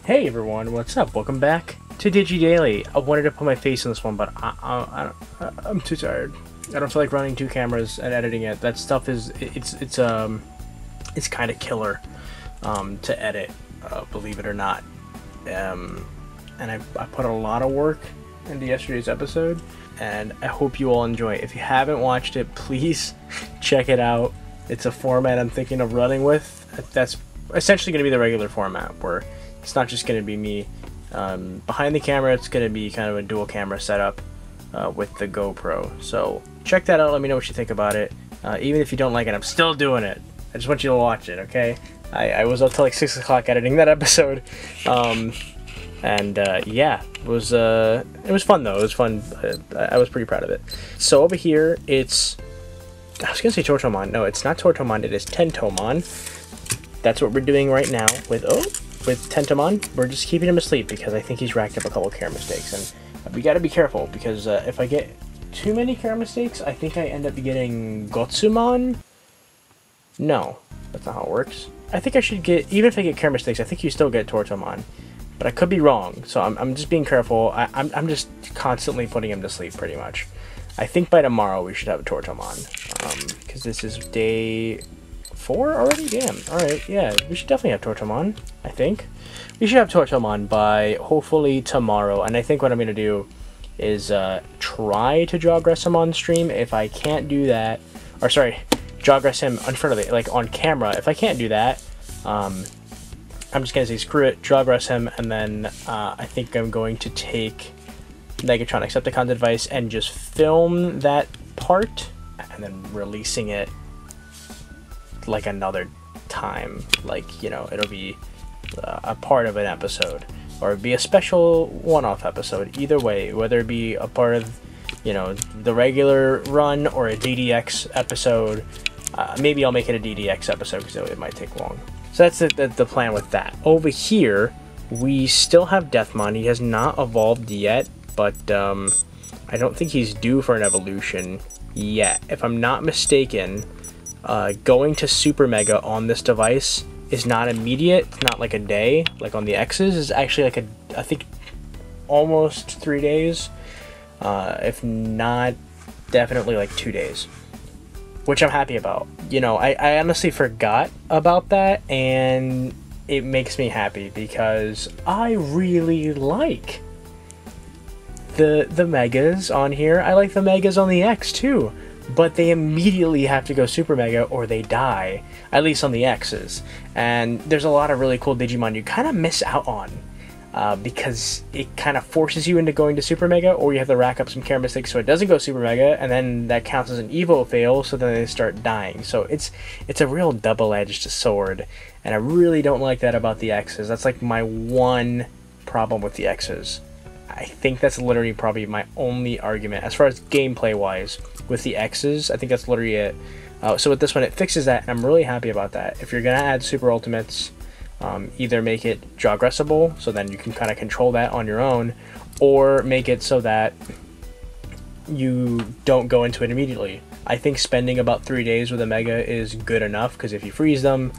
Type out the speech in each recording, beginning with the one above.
Hey everyone, what's up? Welcome back to Digi Daily. I wanted to put my face in this one, but I'm too tired. I don't feel like running two cameras and editing it. That stuff is it's kind of killer to edit, believe it or not. And I put a lot of work into yesterday's episode, and I hope you all enjoy it. If you haven't watched it, please check it out. It's a format I'm thinking of running with. That's essentially going to be the regular format, where it's not just going to be me behind the camera. It's going to be kind of a dual camera setup with the GoPro. So check that out. Let me know what you think about it. Even if you don't like it, I'm still doing it. I just want you to watch it, okay? I was up till like 6 o'clock editing that episode. Yeah, it was fun though. It was fun. I was pretty proud of it. So over here, I was gonna say Tortomon. No, it's not Tortomon. It is Tentomon. That's what we're doing right now with Tentomon. We're just keeping him asleep because I think he's racked up a couple care mistakes, and we got to be careful because if I get too many care mistakes, I think I end up getting Gotsumon. No, that's not how it works. I think I should get, even if I get care mistakes, I think you still get Tortomon, but I could be wrong. So I'm just being careful. I'm just constantly putting him to sleep pretty much. I think by tomorrow we should have a Tortomon because this is day 4 already? Damn. Alright, yeah, we should definitely have Tortomon, I think. We should have Tortomon by hopefully tomorrow, and I think what I'm going to do is try to jogress him on stream. If I can't do that, or sorry, jogress him in front of it, like on camera. If I can't do that, I'm just going to say screw it, jogress him, and then I think I'm going to take Megatron Decepticon device and just film that part, and then releasing it like another time, like, you know, it'll be a part of an episode, or it'd be a special one-off episode. Either way, whether it be a part of, you know, the regular run or a DDX episode, maybe I'll make it a DDX episode because it might take long. So that's the plan with that. Over here, we still have Deathmon. He has not evolved yet, but I don't think he's due for an evolution yet. If I'm not mistaken, going to Super Mega on this device is not immediate. It's not like a day, like on the X's. It's actually like I think almost 3 days, if not definitely like 2 days, which I'm happy about. You know, I honestly forgot about that, and it makes me happy because I really like the Megas on here. I like the Megas on the X too, but they immediately have to go Super Mega or they die, at least on the X's. And there's a lot of really cool Digimon you kind of miss out on because it kind of forces you into going to Super Mega, or you have to rack up some care mistakes so it doesn't go Super Mega, and then that counts as an Evo fail, so then they start dying. So it's a real double-edged sword, and I really don't like that about the X's. That's like my one problem with the X's. I think that's literally probably my only argument as far as gameplay wise with the X's. I think that's literally it. So with this one, it fixes that, and I'm really happy about that. If you're gonna add Super Ultimates, either make it jogressable, so then you can kind of control that on your own, or make it so that you don't go into it immediately. I think spending about 3 days with a Mega is good enough, because if you freeze them,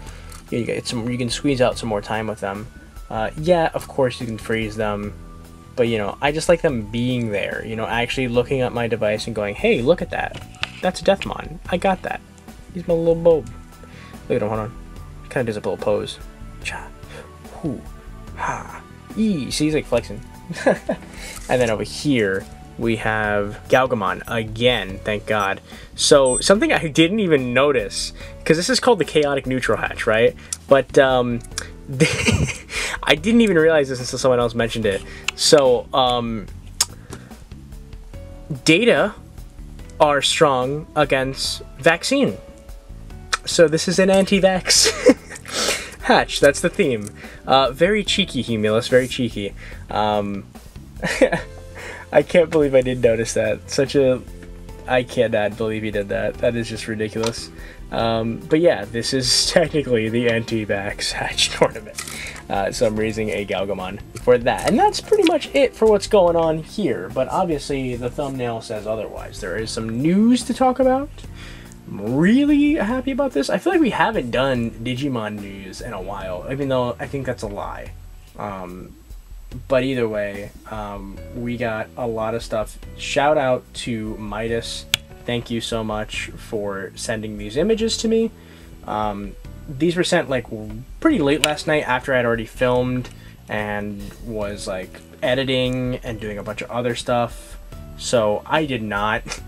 you can squeeze out some more time with them. Yeah, of course you can freeze them, but, you know, I just like them being there, you know, actually looking at my device and going, hey, look at that. That's Deathmon. I got that. He's my little bulb. Look at him, hold on. Kind of does a little pose. Cha. Hoo. Ha. Ee. See, he's like flexing. And then over here, we have Augumon again, thank God. So, something I didn't even notice, because this is called the Chaotic Neutral Hatch, right? But, I didn't even realize this until someone else mentioned it. So, data are strong against vaccine. So this is an anti-vax hatch. That's the theme. Very cheeky, Humulus. Very cheeky. I can't believe I did notice that. I cannot believe he did that. That is just ridiculous. But yeah, this is technically the anti-vax hatch tournament. So I'm raising a Augumon for that. And that's pretty much it for what's going on here. But obviously the thumbnail says otherwise. There is some news to talk about. I'm really happy about this. I feel like we haven't done Digimon news in a while, even though I think that's a lie. But either way, we got a lot of stuff. Shout out to Midas. Thank you so much for sending these images to me. These were sent like pretty late last night after I'd already filmed and was like editing and doing a bunch of other stuff. So I did not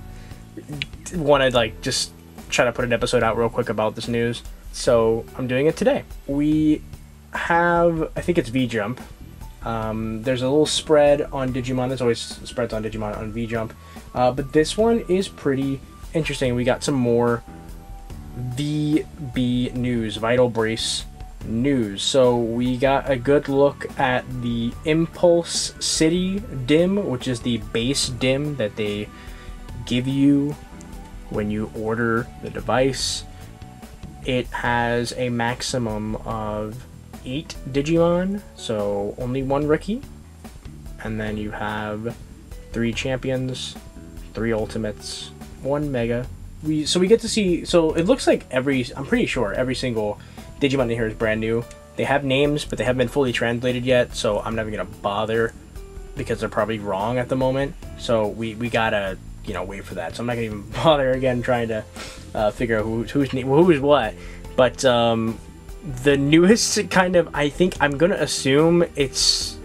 want to like just try to put an episode out real quick about this news. So I'm doing it today. We have, I think it's V-Jump. There's a little spread on Digimon. There's always spreads on Digimon on V-Jump. But this one is pretty interesting. We got some more VB news, Vital Brace news. So we got a good look at the Impulse City DIM, which is the base DIM that they give you when you order the device. It has a maximum of 8 Digimon, so only 1 Rookie, and then you have 3 Champions, 3 Ultimates, 1 Mega. So we get to see, so it looks like I'm pretty sure every single Digimon in here is brand new. They have names, but they haven't been fully translated yet, so I'm never gonna bother because they're probably wrong at the moment. So we gotta, you know, wait for that. So I'm not gonna even bother again trying to figure out who's what. But the newest kind of, I think I'm gonna assume it's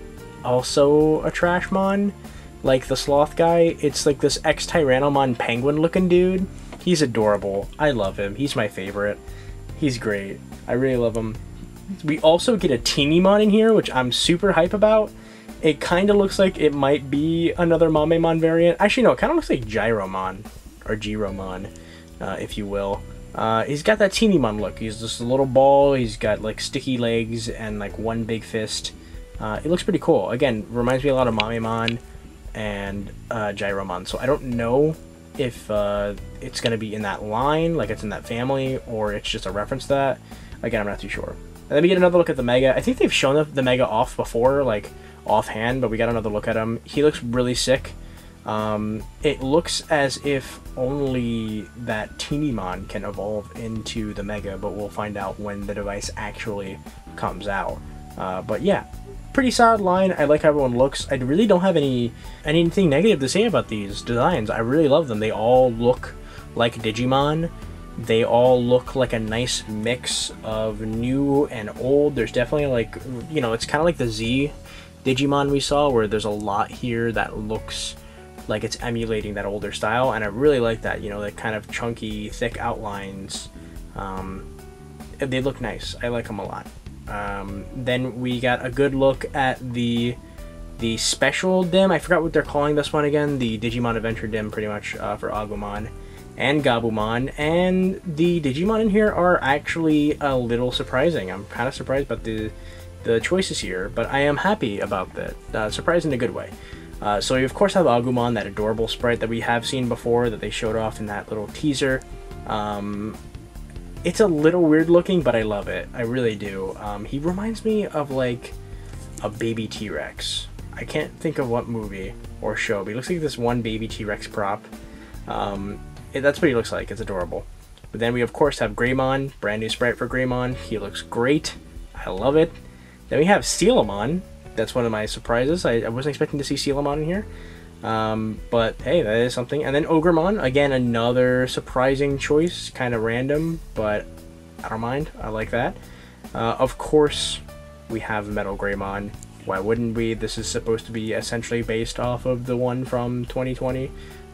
also a Trashmon, like the Sloth guy. It's like this ex-Tyrannomon penguin looking dude. He's adorable. I love him. He's my favorite. He's great. I really love him. We also get a Teenymon in here, which I'm super hype about. It kind of looks like it might be another Mamemon variant. Actually, no, it kind of looks like Gyromon, or Giromon, if you will. He's got that Teenymon look. He's just a little ball. He's got like sticky legs and like one big fist. It looks pretty cool. Again, reminds me a lot of Mamemon and Gyromon. So I don't know if it's going to be in that line, like it's in that family, or it's just a reference to that. Again, I'm not too sure. And then we get another look at the Mega. I think they've shown the Mega off before, like offhand, but we got another look at him. He looks really sick. It looks as if only that Teenymon can evolve into the Mega, but we'll find out when the device actually comes out. But yeah, pretty solid line. I like how everyone looks. I really don't have anything negative to say about these designs. I really love them. They all look like Digimon. They all look like a nice mix of new and old. There's definitely like, you know, it's kind of like the Z Digimon we saw, where there's a lot here that looks like it's emulating that older style, and I really like that, you know, that kind of chunky, thick outlines. They look nice. I like them a lot. Then we got a good look at the special DIM. I forgot what they're calling this one again. The Digimon Adventure DIM, pretty much, for Augumon and Gabumon. And the Digimon in here are actually a little surprising. I'm kind of surprised about the choices here, but I am happy about that. Surprised in a good way. So we of course have Augumon, that adorable sprite that we have seen before, that they showed off in that little teaser. It's a little weird looking, but I love it. I really do. He reminds me of like a baby T-Rex. I can't think of what movie or show, but he looks like this one baby T-Rex prop. That's what he looks like. It's adorable. But then we of course have Graymond, brand new sprite for Graymond. He looks great. I love it. Then we have Sealamon. That's one of my surprises. I wasn't expecting to see Sealamon in here. But hey, that is something. And then Ogremon, again, another surprising choice. Kind of random, but I don't mind. I like that. Of course, we have Metal Greymon. Why wouldn't we? This is supposed to be essentially based off of the one from 2020.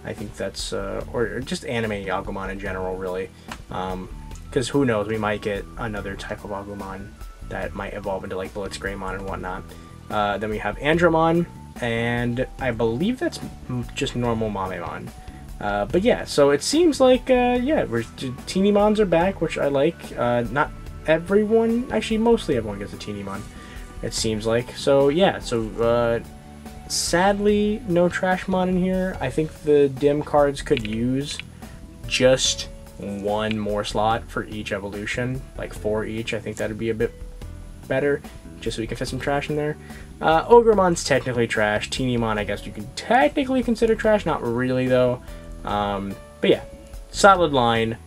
I think that's, or just anime Agumon in general, really. Because who knows, we might get another type of Agumon that might evolve into like Blitz Greymon and whatnot. Then we have Andromon, and I believe that's just normal Mamemon. But yeah, so it seems like, yeah, Teenymons are back, which I like. Not everyone, actually mostly everyone gets a Teenymon, it seems like. So yeah, so sadly no Trashmon in here. I think the DIM cards could use just one more slot for each evolution, like 4 each. I think that'd be a bit better, just so we can fit some trash in there. Ogremon's technically trash. Teenymon, I guess you can technically consider trash, not really though. But yeah, solid line.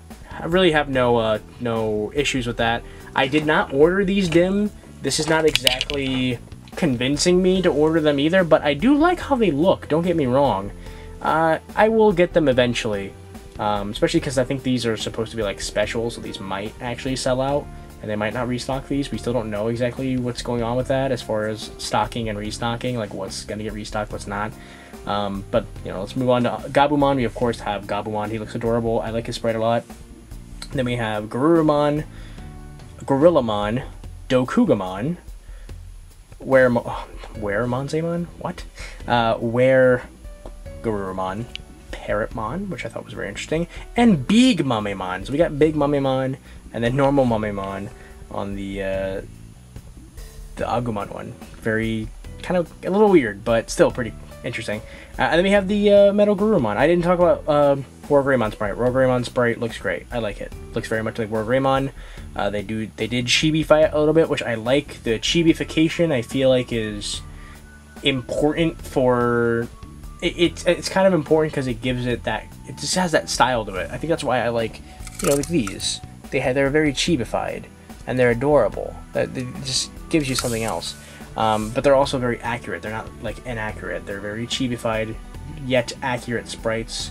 I really have no issues with that. I did not order these DIM. This is not exactly convincing me to order them either, but I do like how they look, don't get me wrong. I will get them eventually, especially because I think these are supposed to be like special, so these might actually sell out, and they might not restock these. We still don't know exactly what's going on with that as far as stocking and restocking, like what's going to get restocked, what's not. But, you know, let's move on to Gabumon. We, of course, have Gabumon. He looks adorable. I like his sprite a lot. Then we have Garurumon, Gorillamon, Dokugamon, Weremonzamon? What? Garurumon, Parrotmon, which I thought was very interesting, and Big Mummemon. So we got Big Mummemon and then normal Mummemon on the Augumon one. Very, kind of a little weird, but still pretty interesting. And then we have the Metal Garurumon. I didn't talk about Greymond sprite. Greymond sprite looks great. I like it. Looks very much like Greymond. They did chibify it a little bit, which I like. The chibification I feel like is important for it's kind of important because it gives it that, it just has that style to it. I think that's why I like, you know, like these. They're very chibified and they're adorable. That it just gives you something else. But they're also very accurate. They're not like inaccurate. They're very chibified yet accurate sprites.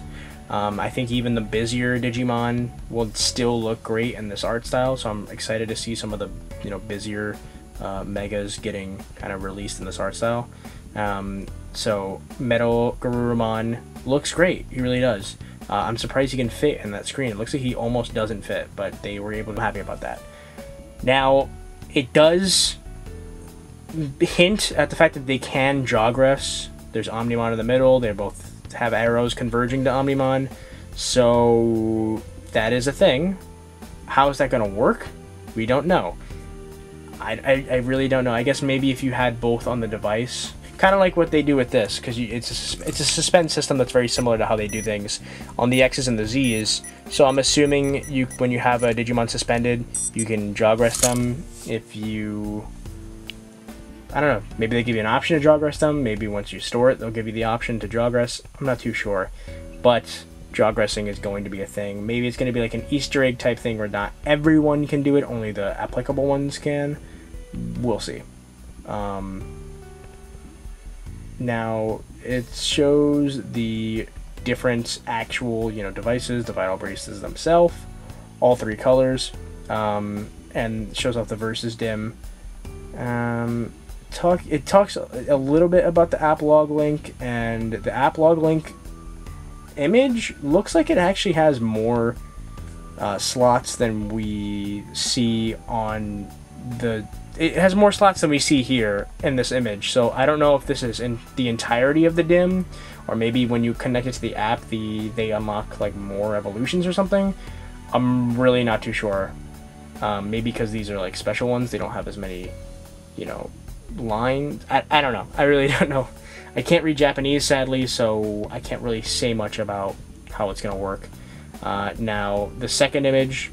I think even the busier Digimon will still look great in this art style, so I'm excited to see some of the, you know, busier megas getting kind of released in this art style. So Metal Garurumon looks great. He really does. I'm surprised he can fit in that screen. It looks like he almost doesn't fit, but they were able to be happy about that. Now, it does hint at the fact that they can jogress. There's Omnimon in the middle. They both have arrows converging to Omnimon, so that is a thing. How is that going to work? We don't know. I really don't know. I guess maybe if you had both on the device, kind of like what they do with this, because it's a suspend system that's very similar to how they do things on the X's and the Z's. So I'm assuming when you have a Digimon suspended, you can jogress them if you, I don't know, maybe they give you an option to jogress them. Maybe once you store it, they'll give you the option to jogress. I'm not too sure. But jogressing is going to be a thing. Maybe it's going to be like an Easter egg type thing where not everyone can do it, only the applicable ones can. We'll see. Now, it shows the different actual, you know, devices, the vital braces themselves, all three colors, and shows off the versus dim. It talks a little bit about the app log link, and the app log link image looks like it actually has more slots than we see on the... It has more slots than we see here in this image, so I don't know if this is in the entirety of the dim, or maybe when you connect it to the app, they unlock like more evolutions or something. I'm really not too sure. Maybe because these are like special ones, they don't have as many, you know, lines. I don't know. I really don't know. I can't read Japanese, sadly, so I can't really say much about how it's going to work. Now, the second image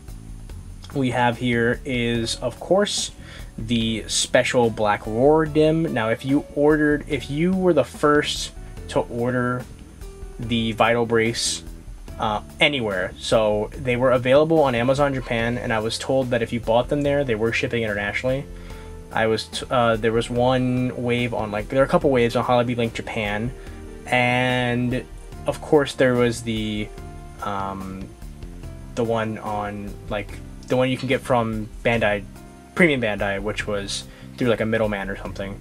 we have here is, of course, the special Black Roar dim. Now, if you were the first to order the Vital Brace anywhere, so they were available on Amazon Japan, and I was told that if you bought them there, they were shipping internationally. There was one wave on, like, there are a couple waves on Hobby Link Japan, and of course there was the one on, like, the one you can get from Bandai, Premium Bandai, which was through like a middleman or something.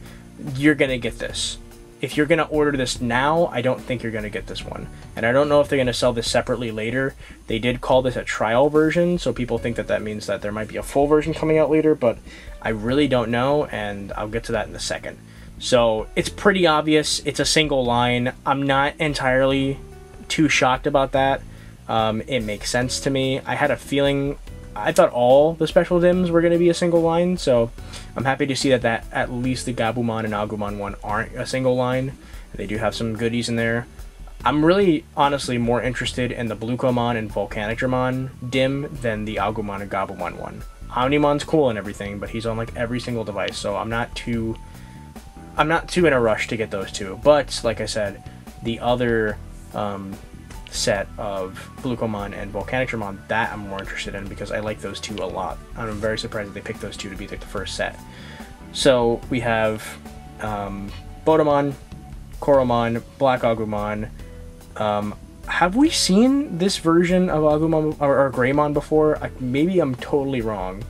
You're gonna get this. If you're gonna order this now, I don't think you're gonna get this one. And I don't know if they're gonna sell this separately later. They did call this a trial version, so people think that that means that there might be a full version coming out later, but I really don't know, and I'll get to that in a second. So it's pretty obvious. It's a single line. I'm not entirely too shocked about that. It makes sense to me. I had a feeling, I thought all the special dims were going to be a single line, so I'm happy to see that at least the Gabumon and Augumon one aren't a single line. They do have some goodies in there. I'm really, honestly, more interested in the Blucomon and Volcanicdramon dim than the Augumon and Gabumon one. Omnimon's cool and everything, but he's on like every single device, so I'm not too in a rush to get those two. But like I said, the other set of Blucomon and Volcanicdramon, that I'm more interested in because I like those two a lot. I'm very surprised that they picked those two to be like the first set. So we have Botamon, Koromon, Black Agumon. Have we seen this version of Agumon or Greymon before? Maybe I'm totally wrong,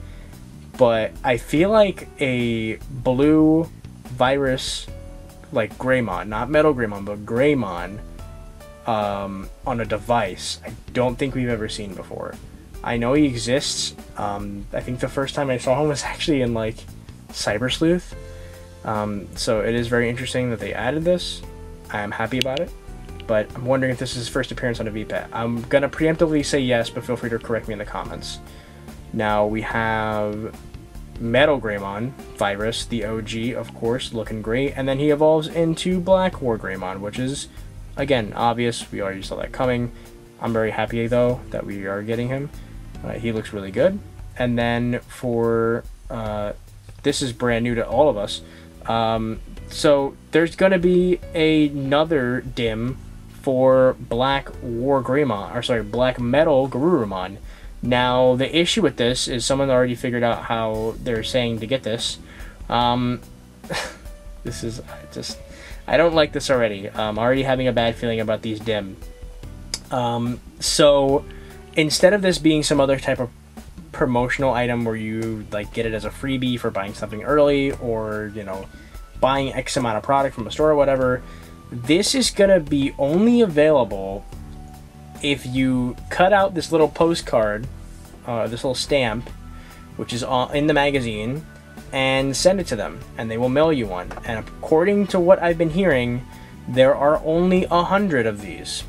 but I feel like a blue virus, like Greymon, not Metal Greymon, but Greymon, on a device, I don't think we've ever seen before. I know he exists. I think the first time I saw him was actually in like Cyber Sleuth. So it is very interesting that they added this. I am happy about it, but I'm wondering if this is his first appearance on a VPET. I'm gonna preemptively say yes, but feel free to correct me in the comments. Now we have Metal Greymon, Virus, the OG, of course, looking great, and then he evolves into Black War Greymon, which is, again, obvious. We already saw that coming. I'm very happy, though, that we are getting him. He looks really good. And then for... this is brand new to all of us. So there's going to be another dim for Black War Greymon, or sorry, Black Metal Garurumon. Now, the issue with this is someone already figured out how they're saying to get this. This is just... I don't like this already. I'm already having a bad feeling about these dim. So, instead of this being some other type of promotional item where you like get it as a freebie for buying something early, or, you know, buying X amount of product from a store or whatever, this is going to be only available if you cut out this little postcard, this little stamp, which is in the magazine, and send it to them, and they will mail you one. And according to what I've been hearing, there are only 100 of these.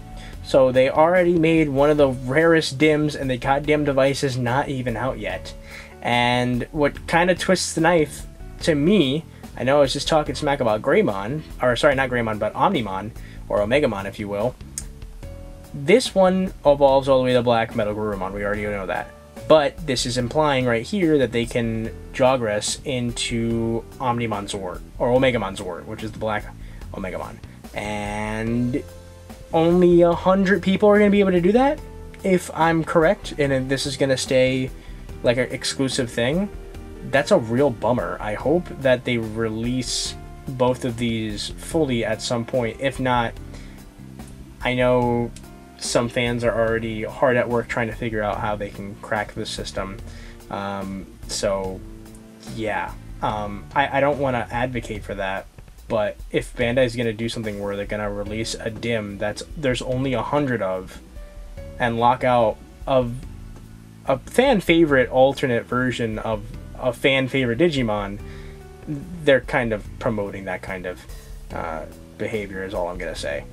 So they already made one of the rarest dims, and the goddamn device is not even out yet. And what kind of twists the knife to me, I know I was just talking smack about Greymon, or sorry, not Greymon, but Omnimon, or Omegamon, if you will. This one evolves all the way to Black Metal Garurumon, we already know that. But this is implying right here that they can Jogress into Omnimon Zord, or Omegamon Zord, which is the Black Omegamon. And only 100 people are going to be able to do that, if I'm correct, and this is going to stay like an exclusive thing. That's a real bummer. I hope that they release both of these fully at some point. If not, I know some fans are already hard at work trying to figure out how they can crack the system. So yeah, I don't want to advocate for that, but if Bandai is going to do something where they're going to release a dim there's only 100 of, and lock out of a fan favorite alternate version of a fan favorite Digimon, they're kind of promoting that kind of behavior is all I'm going to say.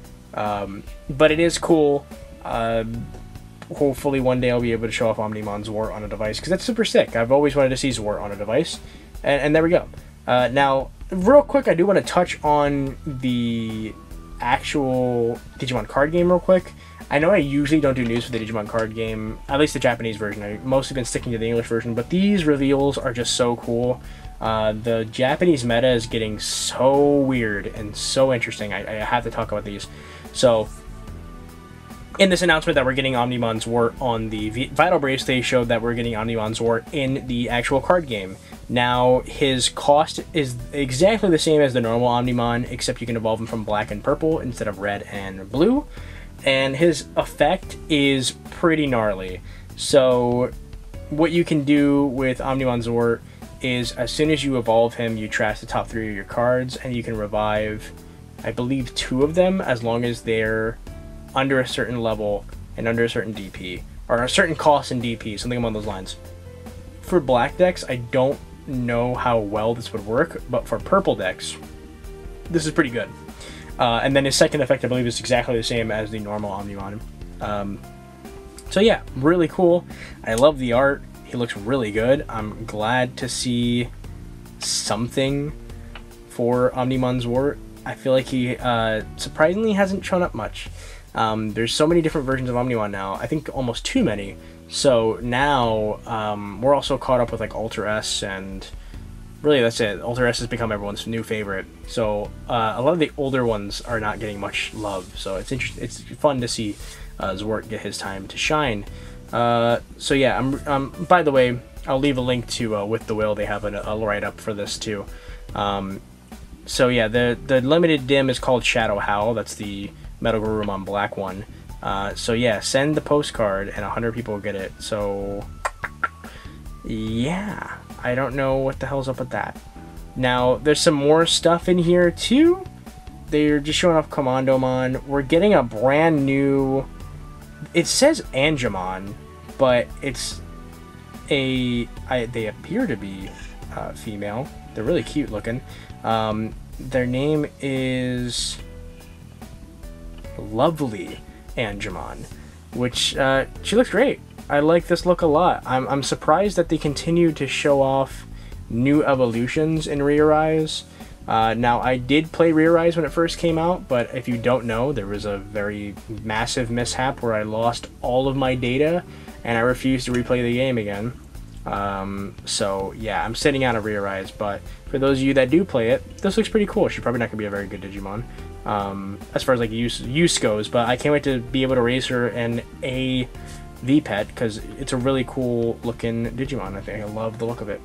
But it is cool. Hopefully one day I'll be able to show off Omnimon Zord on a device, because that's super sick. I've always wanted to see Zord on a device, and there we go. Now, real quick, I do want to touch on the actual Digimon card game real quick. I know I usually don't do news for the Digimon card game, at least the Japanese version. I've mostly been sticking to the English version, but these reveals are just so cool. The Japanese meta is getting so weird and so interesting. I have to talk about these. So, in this announcement that we're getting Omnimon Zord on the Vital Brace, they showed that we're getting Omnimon Zord in the actual card game. Now, his cost is exactly the same as the normal Omnimon, except you can evolve him from black and purple instead of red and blue. And his effect is pretty gnarly. So, what you can do with Omnimon Zord is, as soon as you evolve him, you trash the top 3 of your cards, and you can revive, I believe, 2 of them, as long as they're under a certain level and under a certain DP, or a certain cost in DP, something along those lines. For black decks, I don't know how well this would work, but for purple decks, this is pretty good. And then his second effect, I believe, is exactly the same as the normal Omnimon. So yeah, really cool. I love the art. He looks really good. I'm glad to see something for Omnimon Zord. I feel like he surprisingly hasn't shown up much. There's so many different versions of Omnimon now. I think almost too many. So now we're also caught up with like Ultra S, and really that's it. Ultra S has become everyone's new favorite. So a lot of the older ones are not getting much love. So it's interesting. It's fun to see Zord get his time to shine. So yeah, by the way, I'll leave a link to With the Will. They have a write-up for this too. So yeah, the limited dim is called Shadow Howl. That's the Metal Garurumon black one. So yeah, send the postcard and 100 people will get it. So yeah, I don't know what the hell's up with that. Now, there's some more stuff in here too. They're just showing off Commandomon. We're getting a brand new... It says Angemon, but it's they appear to be female. They're really cute looking. Their name is Lovely Angemon, which she looks great. I like this look a lot. I'm surprised that they continue to show off new evolutions in Rearise. Now, I did play Rearise when it first came out, but if you don't know, there was a very massive mishap where I lost all of my data and I refused to replay the game again. So yeah, I'm sitting out of Rearise, but for those of you that do play it, this looks pretty cool. She's probably not going to be a very good Digimon as far as like use goes, but I can't wait to be able to raise her in a V-Pet because it's a really cool looking Digimon. I love the look of it.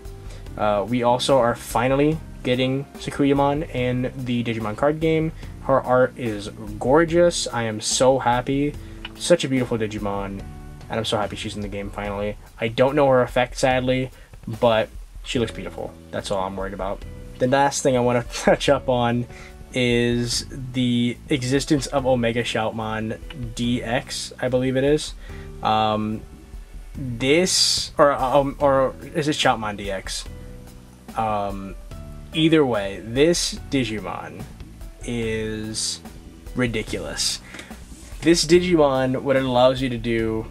We also are finally getting Sakuyamon in the Digimon card game. Her art is gorgeous. I am so happy. Such a beautiful Digimon, and I'm so happy she's in the game finally. I don't know her effect, sadly, but she looks beautiful. That's all I'm worried about. The last thing I want to touch up on is the existence of Omega Shoutmon DX, I believe it is. This, or is it Shoutmon DX? Either way, this Digimon is ridiculous. This Digimon, what it allows you to do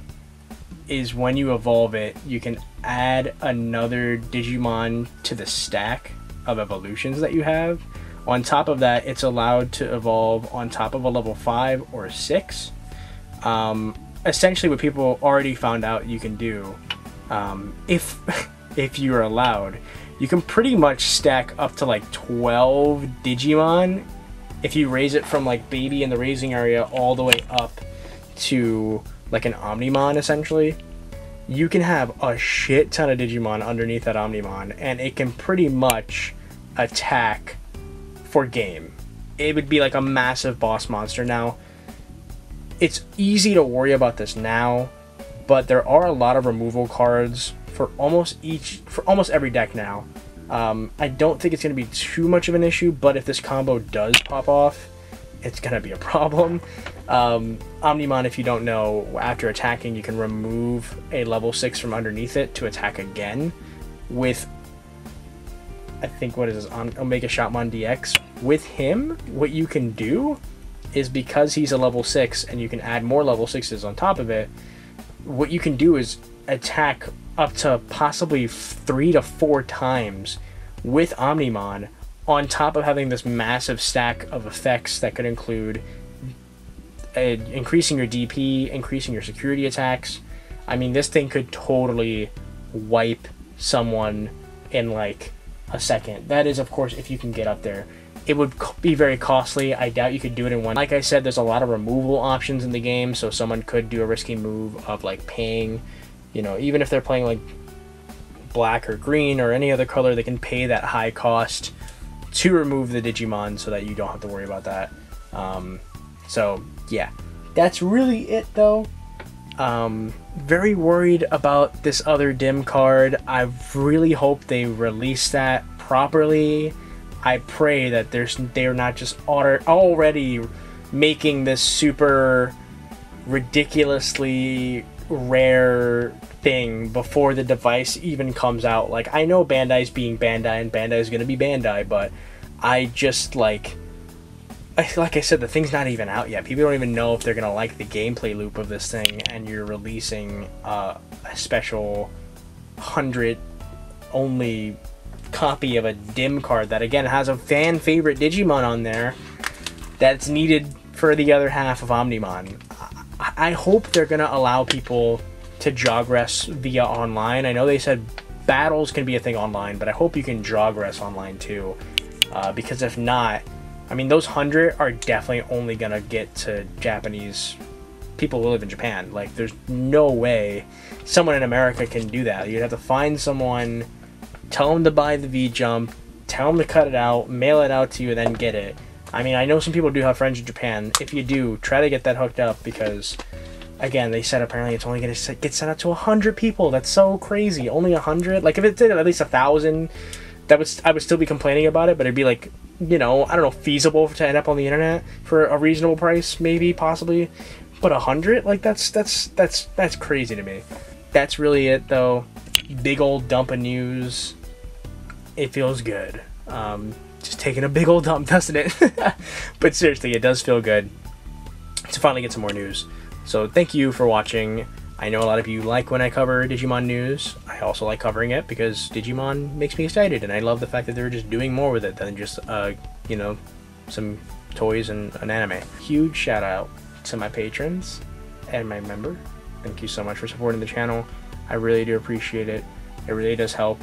is when you evolve it, you can add another Digimon to the stack of evolutions that you have. On top of that, it's allowed to evolve on top of a level 5 or 6. Essentially what people already found out you can do, if you're allowed, you can pretty much stack up to like 12 Digimon if you raise it from like baby in the raising area all the way up to like an Omnimon essentially. You can have a shit ton of Digimon underneath that Omnimon and it can pretty much attack for game. It would be like a massive boss monster. Now, it's easy to worry about this now, but there are a lot of removal cards for almost every deck now. I don't think it's going to be too much of an issue, but if this combo does pop off, it's going to be a problem. Omnimon, if you don't know, after attacking, you can remove a level 6 from underneath it to attack again with, I think, what is this, Omega Shoutmon DX. With him, what you can do is, because he's a level 6 and you can add more level 6s on top of it, what you can do is attack up to possibly 3 to 4 times with Omnimon, on top of having this massive stack of effects that could include increasing your DP, increasing your security attacks. I mean, this thing could totally wipe someone in like a second. That is, of course, if you can get up there. It would be very costly. I doubt you could do it in one. Like I said, there's a lot of removal options in the game, so someone could do a risky move of like paying, you know, even if they're playing like black or green or any other color, they can pay that high cost to remove the Digimon so that you don't have to worry about that. So yeah, that's really it though. Very worried about this other dim card. I really hope they release that properly. I pray that they're not just already making this super ridiculously rare thing before the device even comes out. Like, I know Bandai's being Bandai and Bandai's gonna be Bandai, but I just like I said, the thing's not even out yet. People don't even know if they're gonna like the gameplay loop of this thing, and you're releasing a special 100 only copy of a dim card that again has a fan favorite Digimon on there that's needed for the other half of Omnimon. I hope they're gonna allow people to jogress via online. I know they said battles can be a thing online, but I hope you can jogress online too, because if not, I mean, those 100 are definitely only gonna get to Japanese people who live in Japan. Like, there's no way someone in America can do that. You'd have to find someone, tell them to buy the V-Jump, tell them to cut it out, mail it out to you, and then get it. I mean, I know some people do have friends in Japan. If you do, try to get that hooked up because, again, they said apparently it's only going to get sent out to 100 people. That's so crazy. Only 100? Like, if it did at least 1,000, I would still be complaining about it, but it'd be like, you know, I don't know, feasible to end up on the internet for a reasonable price, maybe, possibly. But 100? Like, that's crazy to me. That's really it, though. Big old dump of news. It feels good. Just taking a big old dump, doesn't it? But seriously, it does feel good to finally get some more news. So thank you for watching. I know a lot of you like when I cover Digimon news. I also like covering it because Digimon makes me excited, and I love the fact that they're just doing more with it than just, you know, some toys and an anime. Huge shout out to my patrons and my member. Thank you so much for supporting the channel. I really do appreciate it. It really does help.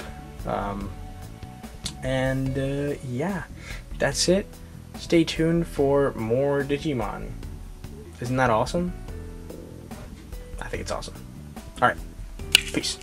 Yeah, that's it. Stay tuned for more Digimon. Isn't that awesome? I think it's awesome. Alright, peace.